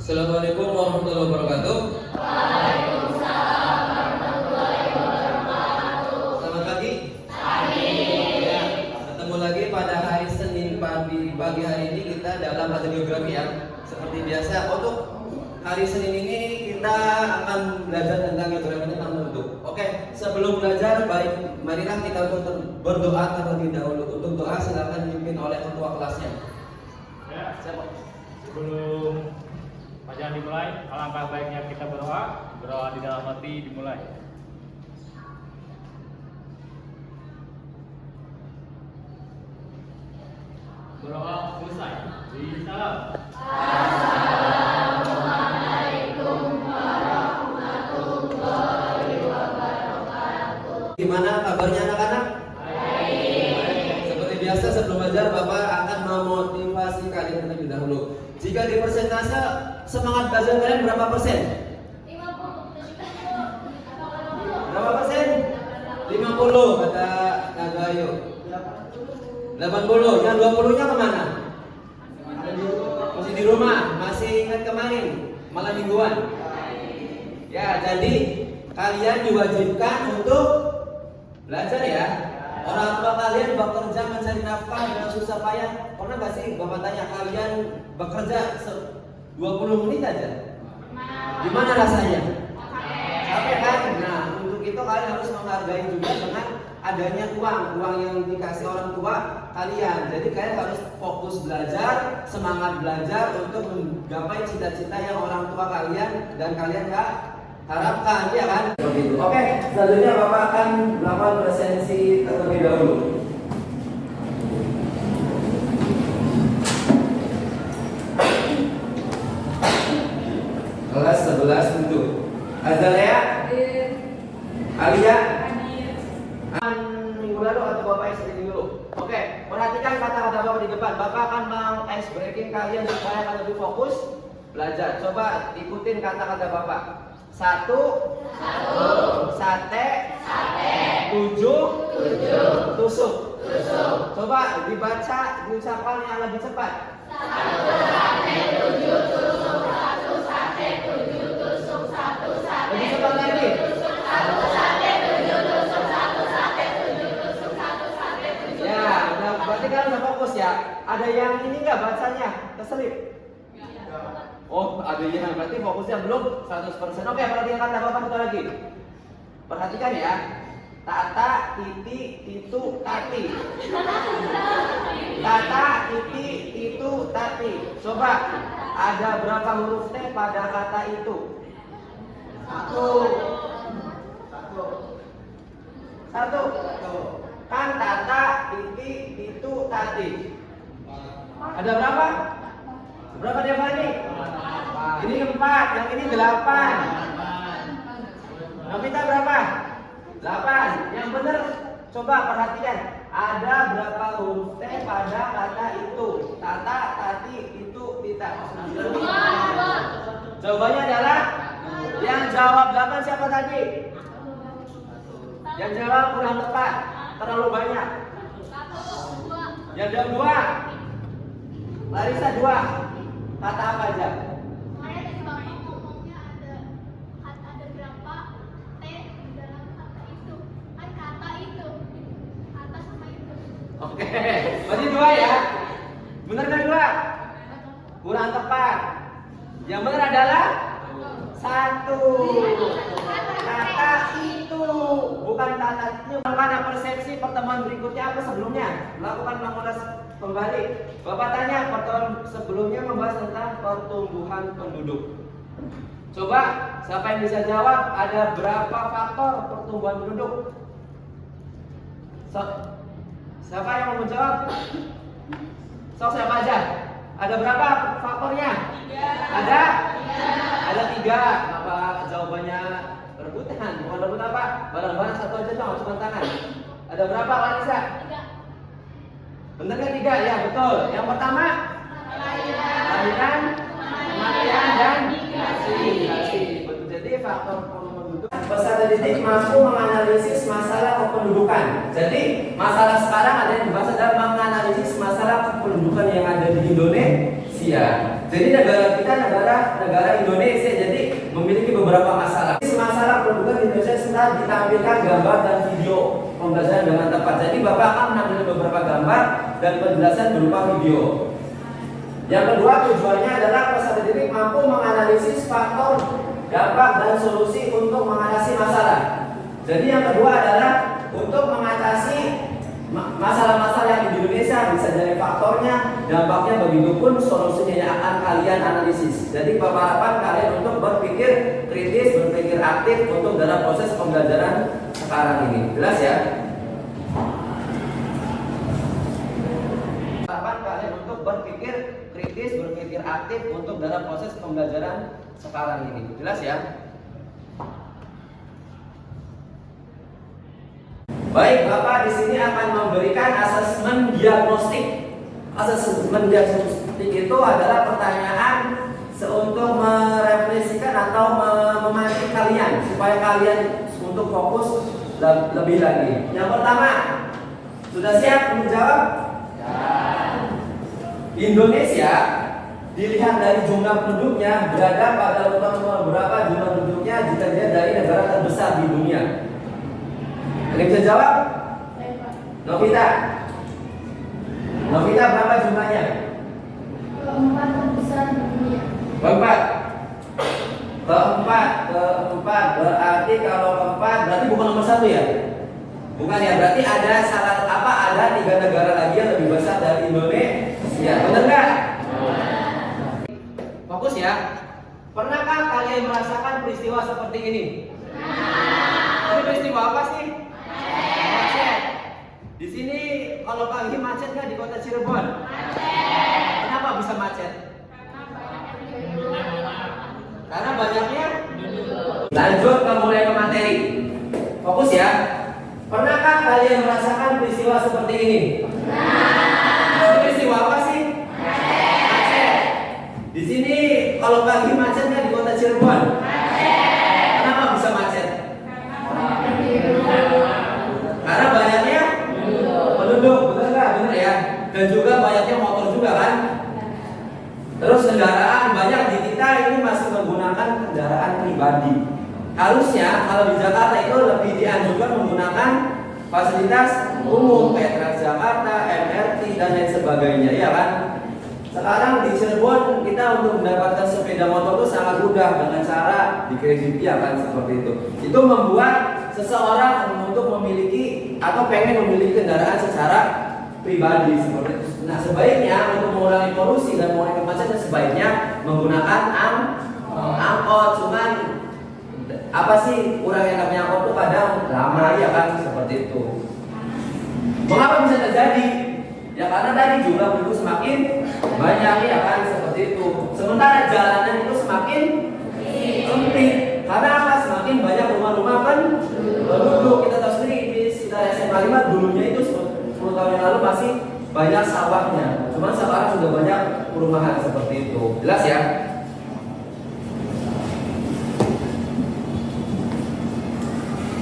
Assalamualaikum warahmatullahi wabarakatuh. Waalaikumsalam warahmatullahi wabarakatuh. Selamat pagi. Pagi. Ya, ketemu lagi pada hari Senin pagi hari ini kita dalam pelajaran geografi ya. Seperti biasa untuk hari Senin ini kita akan belajar tentang geografi tentang penduduk. Oke, sebelum belajar marilah kita untuk berdoa terlebih dahulu. Untuk doa silakan dipimpin oleh ketua kelasnya. Ya, Siapa? sebelum pelajaran dimulai, alangkah baiknya kita berdoa di dalam hati dimulai. Berdoa selesai. Salam. Assalamualaikum warahmatullahi wabarakatuh. Gimana kabarnya anak-anak? Baik. Seperti biasa sebelum belajar Bapak akan memotivasi kalian terlebih dahulu. Jika di persentase semangat belajar kalian berapa persen? 50. Berapa persen? 50 kata Nagayo. 80. Yang 20-nya kemana? Masih di rumah. Masih ingat kemarin malam mingguan. Ya, jadi kalian diwajibkan untuk belajar ya. Orang tua kalian bekerja mencari nafkah dengan susah payah. Pernah nggak sih Bapak tanya kalian bekerja 20 menit aja? Gimana rasanya? Capek kan? Nah, untuk itu kalian harus menghargai juga dengan adanya uang yang dikasih orang tua kalian. Jadi kalian harus fokus belajar, semangat belajar untuk menggapai cita-cita yang orang tua kalian dan kalian nggak harapkan, ya kan? Oke, selanjutnya Bapak akan melakukan presensi terlebih dahulu. Kelas 11 untuk Azalea, Alia, minggu lalu atau Bapak yang sering dulu. Oke, perhatikan kata-kata Bapak di depan. Bapak akan meng-ice breaking kalian supaya kalian lebih fokus belajar. Coba ikutin kata-kata Bapak. 1, sate, 7, tusuk. Coba dibaca, diucapkan yang lebih cepat. 1 sate 7 tusuk, 1 sate 7 tusuk, 1 sate. Lebih cepat lagi. 1 sate 7 tusuk, 1 sate 7 tusuk, 1 sate 7. Ya, udah berarti kan udah fokus ya. Ada yang ini nggak bacanya keselip? Oh, ada yang berarti fokusnya belum 100%. Oke, perhatikan kata Bapak satu lagi. Perhatikan ya. Tata, titi, itu, tati. Tata, titi, itu, tati. Coba, ada berapa huruf T pada kata itu? 1. Kan tata, titi, itu, tati. Ada berapa? Berapa Deva ini? Ini 4, yang ini 8. Novita berapa? 8. Yang benar coba perhatikan. Ada berapa huruf T pada kata itu? Tata, tati, itu, tita. Jawabannya adalah yang jawab 8 siapa tadi? Yang jawab kurang tepat, terlalu banyak. Yang jawab 2. Larissa 2. Kata apa aja? Saya tadi Bapak ngomongnya ada berapa T di dalam kata itu. Kan kata itu. Kata sama itu. Oke, berarti 2 ya. Benar kan 2? Kurang tepat. Yang benar adalah 1. Kata itu, bukan kata itu. Karena persepsi pertemuan berikutnya apa sebelumnya? Melakukan mengulas kembali. Bapak tanya pertemuan sebelumnya membahas tentang pertumbuhan penduduk. Coba siapa yang bisa jawab? Ada berapa faktor pertumbuhan penduduk? Siapa yang mau menjawab? Siapa aja? Ada berapa faktornya? 3. Ada 3. Apa jawabannya rebutan? Bukan rebutan apa? Barang-barang satu aja dong, cuma tangan. Ada berapa Larissa? 3. Benar kan 3? Ya betul. Yang pertama kelahiran, kematian dan migrasi. Betul. Jadi faktor penduduk. Peserta didik mampu menganalisis masalah kependudukan. Jadi masalah sekarang ada yang dibahas adalah menganalisis masalah kependudukan yang ada di Indonesia. Jadi negara kita negara Indonesia, jadi memiliki beberapa masalah. Masalah pendudukan di Indonesia setelah ditampilkan gambar dan video pembelajaran dengan tepat. Jadi Bapak akan menampilkan beberapa gambar dan penjelasan berupa video. Yang kedua, tujuannya adalah peserta didik mampu menganalisis faktor, dampak, dan solusi untuk mengatasi masalah. Jadi yang kedua adalah untuk mengatasi masalah-masalah yang di Indonesia, bisa dari faktornya, dampaknya, begitupun solusinya yang akan kalian analisis. Jadi Bapak harapkan kalian untuk berpikir kritis, berpikir aktif untuk dalam proses pembelajaran sekarang ini. Jelas ya? Harapan kalian untuk berpikir kritis, berpikir aktif untuk dalam proses pembelajaran sekarang ini. Jelas ya? Baik, Bapak di sini akan memberikan asesmen diagnostik. Asesmen diagnostik itu adalah pertanyaan untuk merefleksikan atau memancing kalian supaya kalian untuk fokus lebih lagi. Yang pertama, sudah siap menjawab? Indonesia dilihat dari jumlah penduduknya berada pada urutan nomor berapa jumlah penduduknya jika dilihat dari negara terbesar di dunia? Ada yang bisa jawab? Novita berapa jumlahnya? Keempat terbesar di dunia. Keempat berarti kalau keempat berarti bukan nomor satu ya? Bukan ya, berarti ada ada 3 negara lagi yang lebih besar dari Indonesia. Benar nggak? Fokus ya. Pernahkah kalian merasakan peristiwa seperti ini? Ini peristiwa apa sih? Macet. Di sini kalau pagi macet nggak di kota Cirebon? Macet. Kenapa bisa macet? Karena banyaknya. Lanjut ke mulai ke materi. Fokus ya. Pernahkah kalian merasakan peristiwa seperti ini? Ini peristiwa apa sih? Macet. Di sini kalau pagi macet nggak di kota Cirebon? Kenapa bisa macet? Karena banyaknya penduduk, betul nggak? Benar ya. Dan juga banyaknya motor juga kan. Terus kendaraan banyak di kita ini masih menggunakan kendaraan pribadi. Harusnya kalau di Jakarta itu lebih dianjurkan menggunakan fasilitas umum kayak Transjakarta, MRT dan lain sebagainya, ya kan? Sekarang di Cirebon kita untuk mendapatkan sepeda motor itu sangat mudah dengan cara dikredit, ya kan, seperti itu. Itu membuat seseorang untuk memiliki atau pengen memiliki kendaraan secara pribadi seperti itu. Nah, sebaiknya untuk mengurangi polusi dan mengurangi kemacetan sebaiknya menggunakan angkot. Cuman apa sih kurang yang namanya angkot itu kadang lama, ya kan, seperti itu. Mengapa bisa terjadi? Ya karena tadi jumlah penduduk semakin banyak, ya kan, seperti itu. Sementara jalanan itu semakin sempit. Karena apa? Semakin banyak rumah-rumah penduduk. Kita tahu sendiri di sekitar SMA 5 dulunya itu 10 tahun yang lalu masih banyak sawahnya. Cuman sekarang sudah banyak perumahan seperti itu. Jelas ya?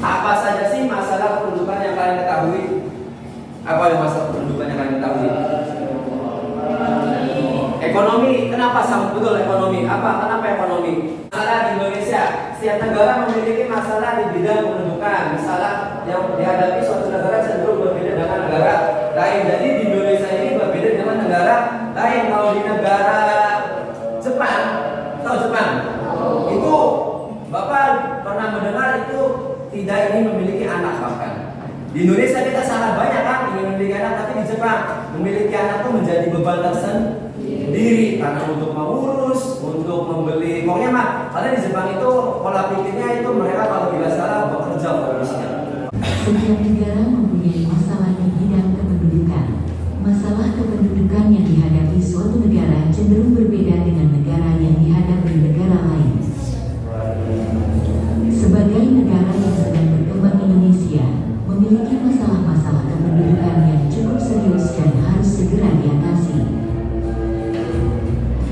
Apa saja sih masalah kependudukan yang kalian ketahui? Apa yang masalah kependudukan yang kalian ketahui? Ekonomi, kenapa sama betul ekonomi? Kenapa ekonomi? Masalah di Indonesia, setiap negara memiliki masalah di bidang kependudukan. Masalah yang dihadapi suatu negara cenderung berbeda dengan negara lain. Jadi di Indonesia ini berbeda dengan negara lain. Kalau di negara Jepang, tahu Jepang? Itu Bapak pernah mendengar itu tidak ingin memiliki anak bahkan. Di Indonesia kita sangat banyak kan ingin memiliki anak, tapi di Jepang memiliki anak itu menjadi beban tersendiri karena untuk mengurus, untuk membeli. Pokoknya mah, kalian di Jepang itu pola pikirnya itu mereka kalau tidak salah bekerja terusnya. Setiap negara mempunyai masalah di bidang kependudukan. Masalah kependudukan yang dihadapi suatu negara cenderung berbeda dengan negara yang dihadapi negara lain. Sebagai negara yang sedang berkembang, Indonesia memiliki masalah-masalah kependudukan yang cukup serius dan harus segera diatasi.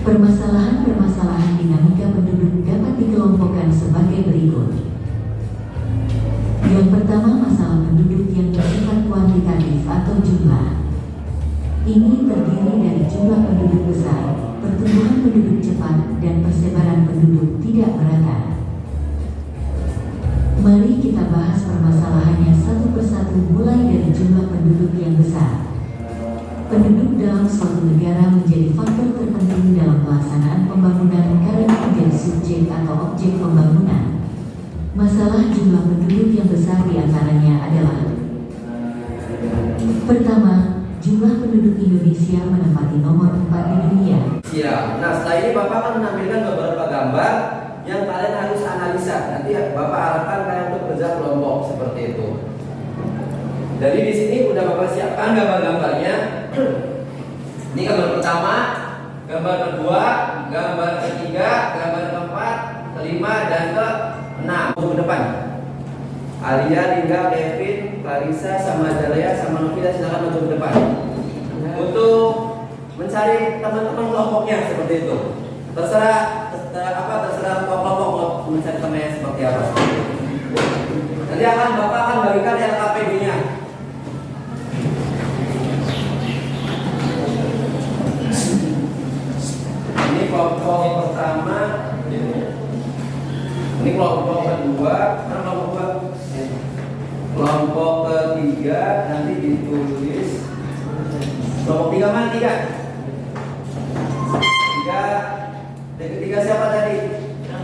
Permasalahan-permasalahan dinamika penduduk dapat dikelompokkan sebagai berikut. Yang pertama, masalah penduduk yang bersifat kuantitatif atau jumlah. Ini terdiri dari jumlah penduduk besar, pertumbuhan penduduk cepat dan persebaran penduduk tidak merata. Mari kita bahas permasalahannya satu persatu mulai dari jumlah penduduk yang besar. Penduduk dalam suatu negara menjadi faktor terpenting dalam pelaksanaan pembangunan karena menjadi subjek atau objek pembangunan. Masalah jumlah penduduk yang besar diantaranya adalah: pertama, jumlah penduduk Indonesia menempati nomor 4 di dunia. Siap. Nah, setelah ini Bapak akan menampilkan beberapa gambar yang kalian harus analisa. Nanti Bapak arahkan kalian untuk kerja kelompok seperti itu. Jadi di sini udah Bapak siapkan gambar-gambarnya. Ini gambar pertama, gambar kedua, gambar ketiga, gambar keempat, kelima, dan keenam. Untuk ke depan. Alia, Linda, Kevin, Clarissa, sama Jalea, sama Novita, silakan maju ke depan. Untuk mencari teman-teman kelompoknya seperti itu. Terserah kelompok mencari temannya seperti apa. Nanti Bapak akan bagikan LKPD-nya. Ini kelompok pertama, ini kelompok kedua, kelompok ketiga nanti ditulis. Kelompok tiga mana tiga? Tiga siapa tadi?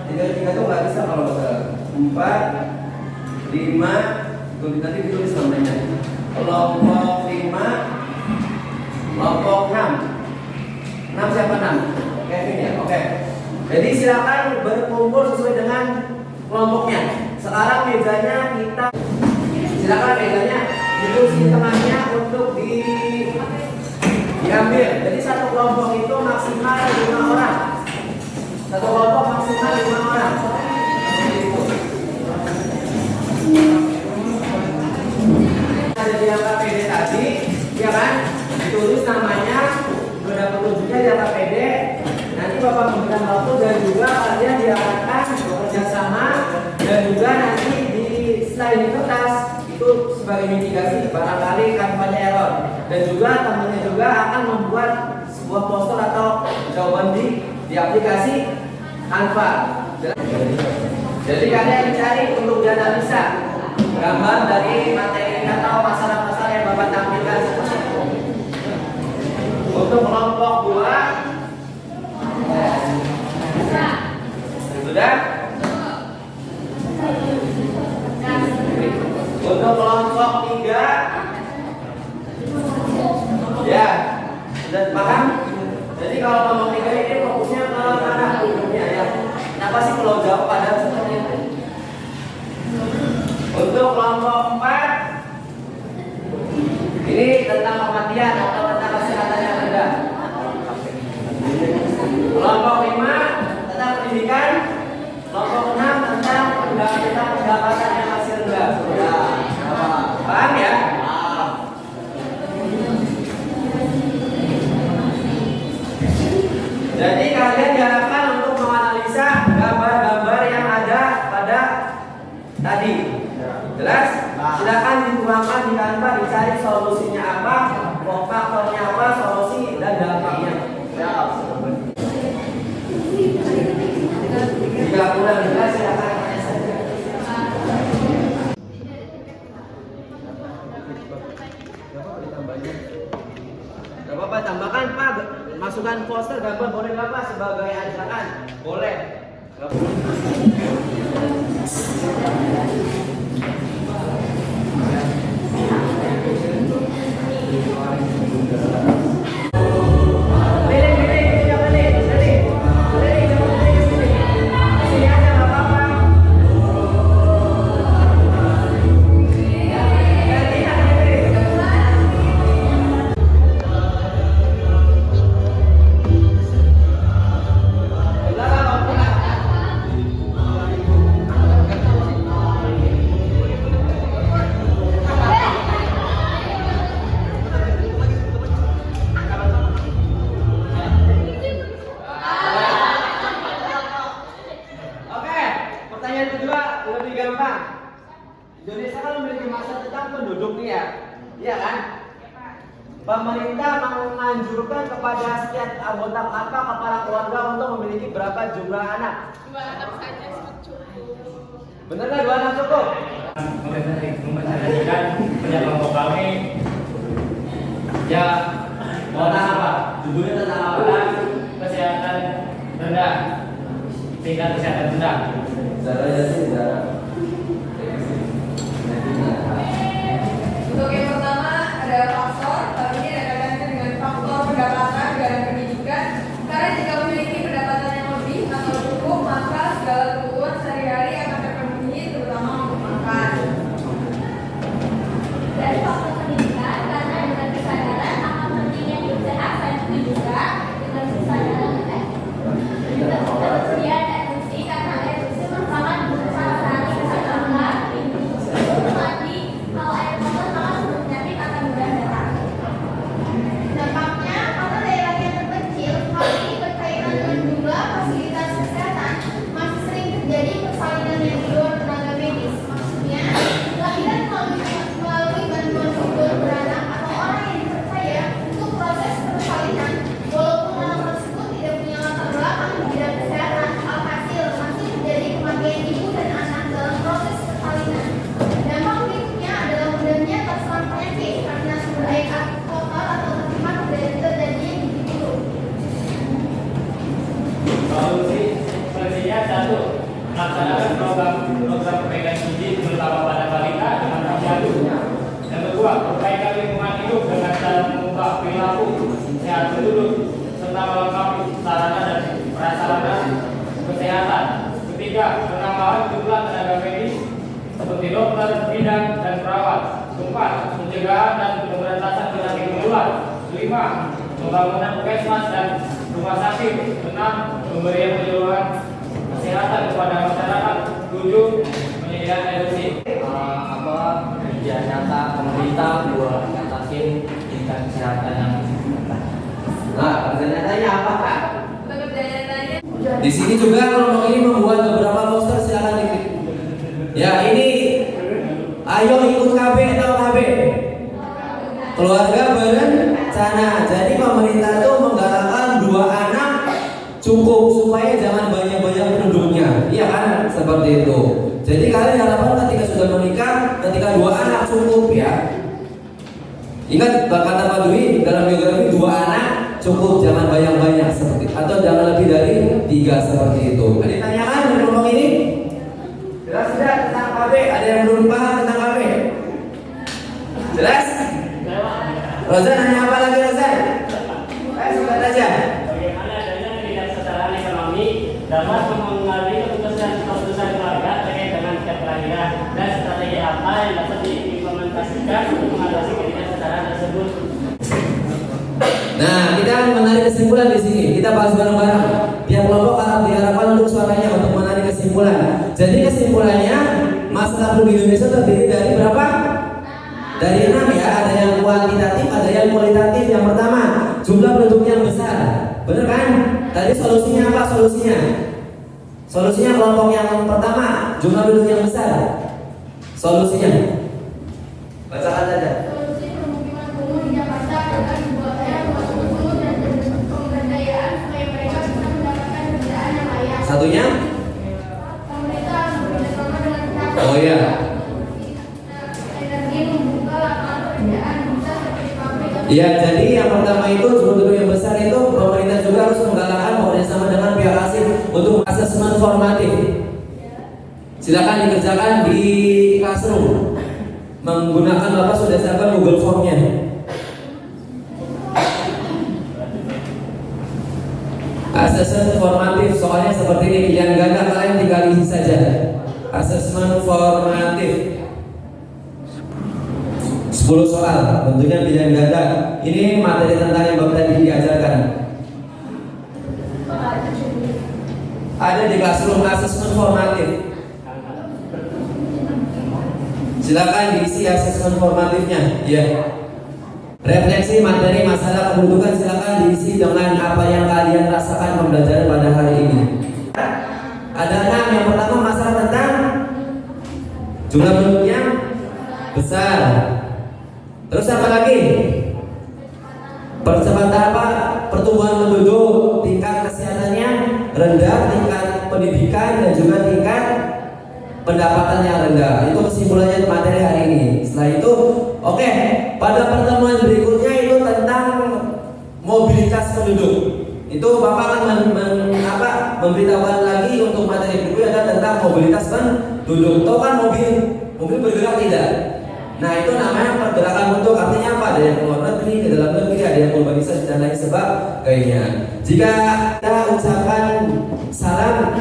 Tiga itu nggak bisa kalau besar. 4, 5, nanti ditulis namanya. Kelompok 5, kelompok 6. 6 siapa 6? Kevin ya, oke. Jadi silakan berkumpul sesuai dengan kelompoknya. Sekarang mejanya kita silakan mejanya ditulis di tengahnya untuk diambil. Jadi satu kelompok itu maksimal 5 orang. Satu kelompok maksimal 5 orang. Ada di LKPD tadi, ya kan? Ditulis namanya, sudah petunjuknya di LKPD. Nanti Bapak memberikan waktu dan juga kalian diarahkan bekerja sama dan juga nanti di slide di kertas itu sebagai mitigasi barangkali kampanye error, dan juga temannya juga akan membuat sebuah poster atau jawaban di aplikasi Canva. Jadi kalian mencari untuk dianalisa gambar dari materi atau masalah-masalah yang Bapak tampilkan seperti itu. Untuk kelompok 2 sudah. Untuk kelompok 3 ya sudah paham. Jadi kalau kelompok 3 ini fokusnya ke mana hukumnya ya? Kenapa sih kalau jawab pada seperti itu? Untuk kelompok 4 ini tentang kematian atau tentang kesehatan yang rendah. Kelompok 5 tentang pendidikan. Kelompok 6 tentang pendapatan yang masih rendah. Paham ya? Jadi kalian diharapkan untuk menganalisa gambar-gambar yang ada pada tadi. Jelas? Silakan dituangkan di Canva, dicari solusinya apa, faktornya apa, solusi dan dampaknya. Jika kurang jelas silakan tanya saja. Gak apa-apa, tambahkan Pak, masukkan poster gambar boleh nggak Pak sebagai ajakan? Boleh. pemerintah menganjurkan kepada setiap anggota kepala keluarga untuk memiliki berapa jumlah anak? 2 anak saja cukup. Benar nggak 2 anak cukup? Memperhatikan punya kelompok kami ya Tentang apa? Judulnya tentang apa? kesehatan rendah, tingkat kesehatan rendah. Caranya sih cara. Untuk yang pertama ada faktor, hal ini ada kaitannya dengan faktor pendapatan dan pendidikan. Karena jika memiliki pendapatan yang lebih atau cukup, maka segala kebutuhan sehari-hari akan terpenuhi, terutama untuk makan. Dari faktor pendidikan, karena dengan kesadaran akan pentingnya hidup sehat, dan juga dengan kesadaran ketersediaan air bersih, karena air bersih merupakan kebutuhan sehari kesehatan sebelum mandi. Kalau air kotor maka sebelum penyakit akan mudah datang. Dampaknya, karena daerah yang terpencil, hal ini berkaitan dengan jumlah fasilitas kesehatan, masih sering terjadi persalinan yang di luar tenaga medis. Maksudnya, kelahiran melalui bantuan figur beranak atau orang yang dipercaya untuk proses persalinan, walaupun anak tersebut tidak punya latar belakang di bidang kesehatan, alhasil masih terjadi kematian ibu dan anak dalam proses persalinan. Dampak berikutnya adalah mudahnya terserang penyakit karena sumber air kotor atau tercemar dari terjadinya gizi buruk. Solusinya satu, melaksanakan program perbaikan gizi terutama pada balita dengan posyandu. Yang kedua, perbaikan lingkungan hidup dengan cara mengubah perilaku sehat penduduk serta melengkapi sarana dan prasarana kesehatan. Ketiga, penambahan jumlah tenaga medis seperti dokter, bidan, dan perawat. Keempat, pencegahan dan pemberantasan penyakit menular. 5. Pembangunan puskesmas dan rumah sakit. 6. Pemberian penyuluhan kesehatan kepada masyarakat. 7. Penyediaan air bersih. Kerja nyata pemerintah buat ngatasin tingkat kesehatan yang Nah, kerja nyatanya apa Kak? Pekerjaan lainnya Di sini juga kelompok ini membuat beberapa poster, silakan diklik. Ya, ini ayo ikut KB atau KB? Keluarga berencana. Jadi pemerintah itu menggalakkan 2 anak cukup supaya jangan banyak-banyak penduduknya. Iya kan? Seperti itu. Jadi kalian harapan ketika sudah menikah, ketika 2 anak cukup ya. Ingat kata Pak Dwi dalam biografi 2 anak cukup, jangan banyak-banyak seperti atau jangan lebih dari 3 seperti itu. Ada yang tanyakan dari kelompok ini? Jelas tidak tentang KB? Ada yang belum paham tentang KB? Jelas? Rozan nanya apa lagi Rozan? Sebentar aja. Bagaimana adanya ketidaksetaraan ekonomi dapat mempengaruhi keputusan keluarga terkait dengan kelahiran dan strategi apa yang dapat diimplementasikan untuk mengatasi ketidaksetaraan tersebut. Nah, kita akan menarik kesimpulan di sini. Kita bahas bareng-bareng. Tiap kelompok akan diharapkan untuk suaranya untuk menarik kesimpulan. Jadi kesimpulannya, masalah penduduk Indonesia terdiri dari berapa? Dari 6 ya. Ada yang kuantitatif, ada yang kualitatif. Yang pertama, jumlah penduduk yang besar. Bener kan? Tadi solusinya apa? Solusinya kelompok yang pertama, jumlah penduduk yang besar. Solusinya, bacakan saja. Solusi pemukiman kumuh di Jakarta adalah dibuatnya rumah susun dan pemberdayaan supaya mereka bisa mendapatkan kerjaan yang layak. Satunya? Pemerintah bekerjasama dengan pihak Oh iya. energi membuka lapangan pekerjaan bisa seperti pabrik. Iya, jadi yang pertama itu jumlah penduduk yang besar itu pemerintah juga harus menggalakkan bekerjasama dengan pihak asing untuk asesmen formatif. Silakan dikerjakan di classroom menggunakan Bapak sudah siapkan Google Form-nya. Asesmen formatif soalnya seperti ini, pilihan ganda kalian tinggal isi saja. Asesmen formatif 10 soal, tentunya pilihan ganda. Ini materi tentang yang Bapak tadi diajarkan. Ada di classroom asesmen formatif. Silakan diisi asesmen formatifnya. Ya. Refleksi materi masalah kependudukan silakan diisi dengan apa yang kalian rasakan pembelajaran pada hari ini. Ada 6. Yang pertama masalah tentang jumlah penduduk yang besar. Terus apa lagi? Percepatan apa? Pertumbuhan penduduk, tingkat kesehatannya rendah, tingkat pendidikan dan juga tingkat pendapatan yang rendah. Itu kesimpulannya materi hari ini. Setelah itu, oke, pada pertemuan berikutnya itu tentang mobilitas penduduk. Itu Bapak akan memberitahukan lagi untuk materi berikutnya adalah tentang mobilitas penduduk. Tahu kan mobil bergerak tidak? Nah itu namanya pergerakan penduduk. Artinya apa? Ada yang keluar negeri, ke dalam negeri, ada yang urbanisasi dan lain sebagainya. Jika kita ucapkan salam,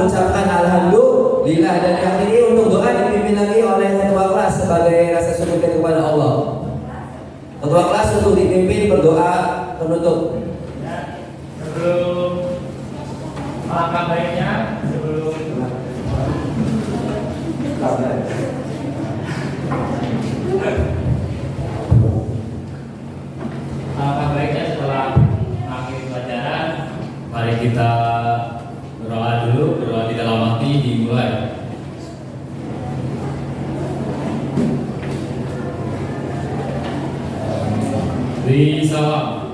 ucapkan alhamdulillah dan akhiri untuk doa dipimpin lagi oleh ketua kelas sebagai rasa syukur kita kepada Allah. Ketua kelas untuk dipimpin berdoa penutup. Sebelum alangkah baiknya, alangkah baiknya setelah akhir pelajaran, mari kita berdoa dulu. Berdoa di dalam hati dimulai. Beri salam.